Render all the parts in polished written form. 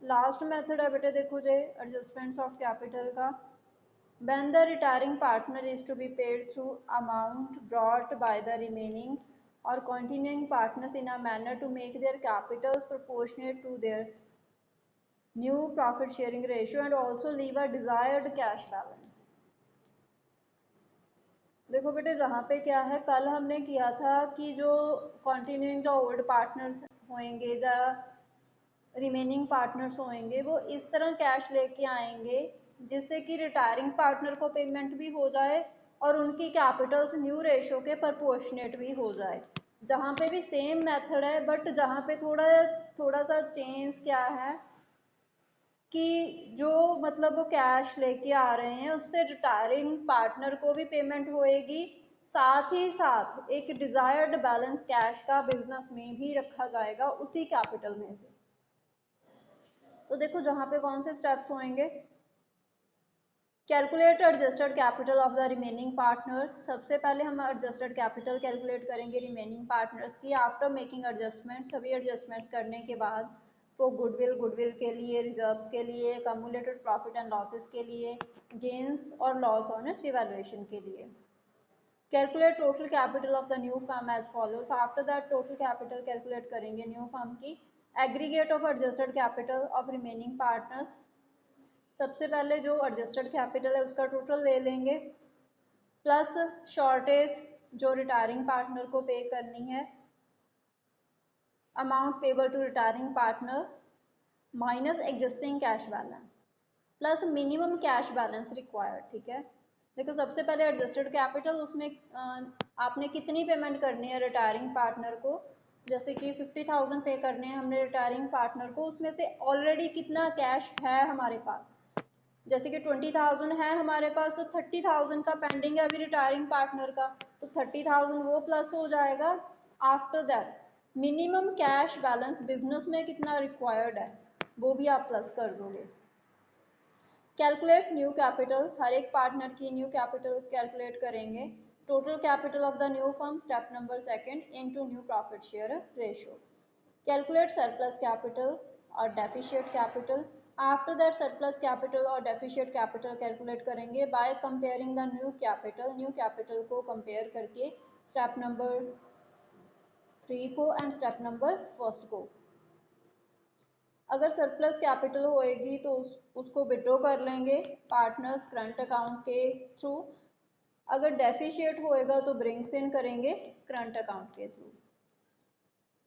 Last method है बेटे देखो जे एडजस्टमेंट्स ऑफ कैपिटल का। When the retiring partner is to be paid through amount brought by the remaining or continuing partners in a manner to make their capitals proportionate to their new profit sharing ratio and also leave a desired cash balance। देखो बेटे जहाँ पे क्या है, कल हमने किया था कि जो कंटिन्यूइंग जो ओल्ड पार्टनर्स होंगे या रिमेनिंग पार्टनर्स होंगे वो इस तरह कैश लेके आएंगे जिससे कि रिटायरिंग पार्टनर को पेमेंट भी हो जाए और उनकी कैपिटल्स न्यू रेशो के प्रोपोर्शनेट भी हो जाए। जहाँ पे भी सेम मेथड है बट जहाँ पे थोड़ा थोड़ा सा चेंज क्या है कि जो मतलब वो कैश लेके आ रहे हैं उससे रिटायरिंग पार्टनर को भी पेमेंट होएगी, साथ ही साथ एक डिजायर्ड बैलेंस कैश का बिजनेस में भी रखा जाएगा उसी कैपिटल में से। तो देखो जहाँ पे कौन से स्टेप्स होंगे, calculate adjusted capital of the remaining partners. सबसे पहले हम एडजस्टेड कैपिटल कैलकुलेट करेंगे रिमेनिंग पार्टनर्स की आफ्टर मेकिंग एडजस्टमेंट। सभी एडजस्टमेंट्स करने के बाद वो गुडविल के लिए, रिजर्व्स के लिए, कम्युलेटेड प्रॉफिट एंड लॉसेस के लिए, गेन्स और लॉस ऑन रिवैल्यूएशन के लिए। Calculate total capital of the new firm as follows. After that total capital calculate करेंगे न्यू फर्म की। Aggregate of adjusted capital of remaining partners. सबसे पहले जो एडजस्टेड कैपिटल है उसका टोटल ले लेंगे प्लस शॉर्टेज जो रिटायरिंग पार्टनर को पे करनी है, amount payable to retiring partner minus existing cash balance plus minimum cash balance required. ठीक है, देखो सबसे पहले एडजस्टेड कैपिटल, उसमें आपने कितनी पेमेंट करनी है रिटायरिंग पार्टनर को। जैसे कि 50,000 पे करने हैं हमने रिटायरिंग पार्टनर को, उसमें से ऑलरेडी कितना कैश है हमारे पास। जैसे कि 20,000 है हमारे पास तो 30,000 का पेंडिंग है अभी रिटायरिंग पार्टनर का, तो 30,000 वो प्लस हो जाएगा। After that minimum cash balance business में कितना रिक्वायर्ड है वो भी आप प्लस कर दोगे। कैलकुलेट न्यू कैपिटल, हर एक पार्टनर की न्यू कैपिटल कैलकुलेट करेंगे। Total capital of the new firm step number second into new profit share ratio. Calculate surplus capital और deficit capital. After that surplus capital और deficit capital calculate करेंगे by comparing the new capital को compare करके step number 3 को and step number first को। अगर surplus capital होएगी तो उसको विड्रॉ कर लेंगे पार्टनर्स करंट अकाउंट के थ्रू। अगर डेफिशिएट होएगा तो ब्रिंग्स इन करेंगे करंट अकाउंट के थ्रू।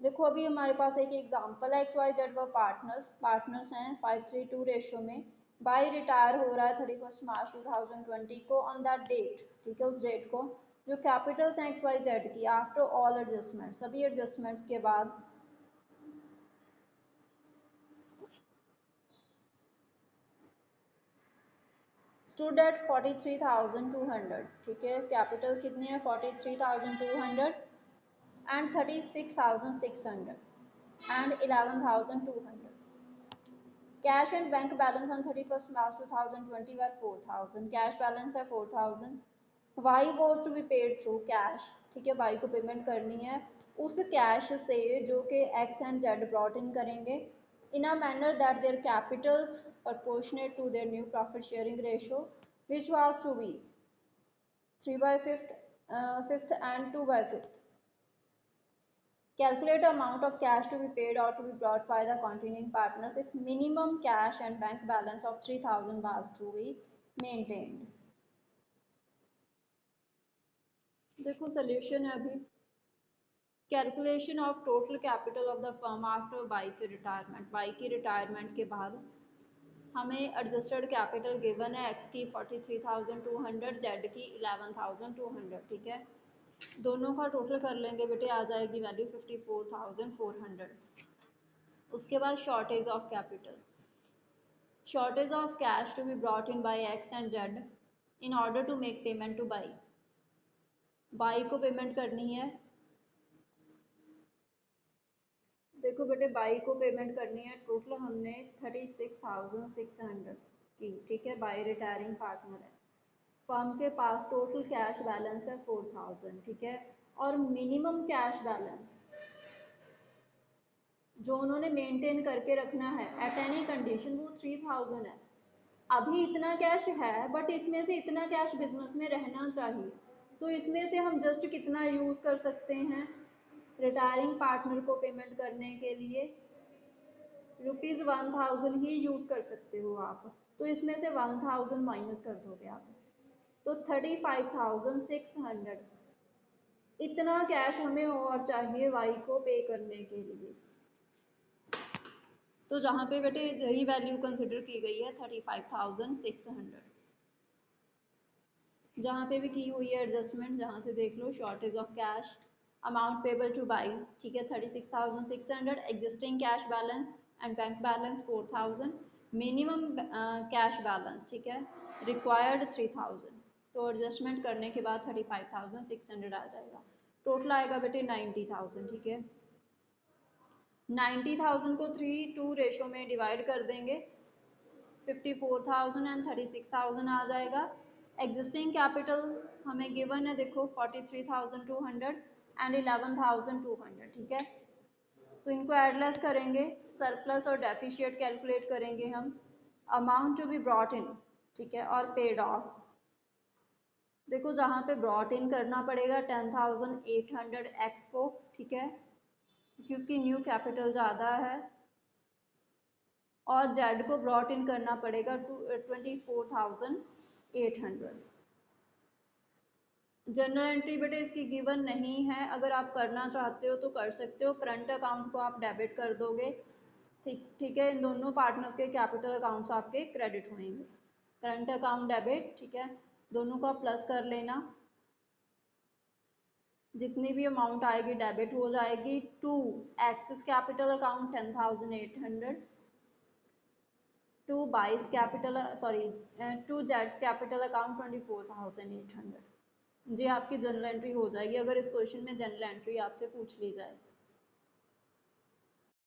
देखो अभी हमारे पास एक एग्जांपल है, एक्स वाई जेड व पार्टनर्स हैं 5:3 रेशियो में। बाई रिटायर हो रहा है 31 मार्च 2020 को ऑन दैट डेट। ठीक है, उस डेट को जो कैपिटल्स हैं एक्स वाई जेड की आफ्टर ऑल एडजस्टमेंट, सभी एडजस्टमेंट्स के बाद स्टूड एट 43,200। ठीक है, कैपिटल कितनी है 43,200 and 36,600 and 11,200। Cash and bank balance on 31 March 2020 were 4,000। Cash balance है 4,000। Y was to be paid through cash. ठीक है, वाई को पेमेंट करनी है उस कैश से जो कि x and Z brought in करेंगे in a manner that their capitals proportionate to their new profit sharing ratio which was to be 3/5 and 2/5। Calculate amount of cash to be paid or to be brought by the continuing partners if minimum cash and bank balance of 3,000 was to be maintained। देखो solution है अभी। Calculation of total capital of the firm after by से retirement. By की retirement के बाद हमें adjusted capital given है x की 43,200, जेड की 11,200। ठीक है, दोनों का टोटल कर लेंगे बेटे, आ जाएगी वैल्यू 54,400। उसके बाद shortage of capital, shortage of cash to be brought in by X and Z in order to make payment to Y. Y को पेमेंट करनी है, देखो बेटे बाई को पेमेंट करनी है टोटल हमने 36,600 की। ठीक है, बाई रिटायरिंग पार्टनर है, फर्म के पास टोटल कैश बैलेंस है 4,000। ठीक है, और मिनिमम कैश बैलेंस जो उन्होंने मेंटेन करके रखना है एट एनी कंडीशन, वो 3000 है। अभी इतना कैश है बट इसमें से इतना कैश बिजनेस में रहना चाहिए, तो इसमें से हम जस्ट कितना यूज़ कर सकते हैं रिटायरिंग पार्टनर को पेमेंट करने के लिए? ₹1000 ही यूज़ कर सकते हो आप, तो इसमें से 1000 माइनस कर दोगे आप, तो 35,600। इतना कैश हमें और चाहिए वाई को पे करने के लिए। तो जहाँ पे बेटे यही वैल्यू कंसिडर की गई है 35,600। जहाँ पे भी की हुई है एडजस्टमेंट, जहाँ से देख लो, shortage of cash, amount payable to buy, ठीक है 36,600, existing cash balance and bank balance 4,000, minimum cash balance, ठीक है, रिक्वायर्ड 3,000। तो एडजस्टमेंट करने के बाद 35,600 आ जाएगा। टोटल आएगा बेटे 90,000, ठीक है। 90,000 को 3:2 रेशो में डिवाइड कर देंगे, 54,000 एंड 36,000 आ जाएगा। एग्जिस्टिंग कैपिटल हमें गिवन है, देखो 43,200 एंड 11,200, ठीक है। तो इनको एडलेस करेंगे, सरप्लस और डेफिशिएट कैलकुलेट करेंगे हम, amount to be brought in, ठीक है, और पेड ऑफ। देखो जहाँ पे ब्रॉट इन करना पड़ेगा 10,800 एक्स को, ठीक है, क्योंकि उसकी न्यू कैपिटल ज़्यादा है, और जेड को ब्रॉट इन करना पड़ेगा 24,800। जनरल एंट्री बेटे इसकी गिवन नहीं है, अगर आप करना चाहते हो तो कर सकते हो। करंट अकाउंट को आप डेबिट कर दोगे, ठीक है, इन दोनों पार्टनर्स के कैपिटल अकाउंट्स आपके क्रेडिट होंगे। करंट अकाउंट डेबिट, ठीक है, दोनों को आप प्लस कर लेना, जितनी भी अमाउंट आएगी डेबिट हो जाएगी। To X's capital account 10,800, to Y's capital sorry to जेड्स कैपिटल अकाउंट 24,800। जी आपकी जनरल एंट्री हो जाएगी, अगर इस क्वेश्चन में जनरल एंट्री आपसे पूछ ली जाए।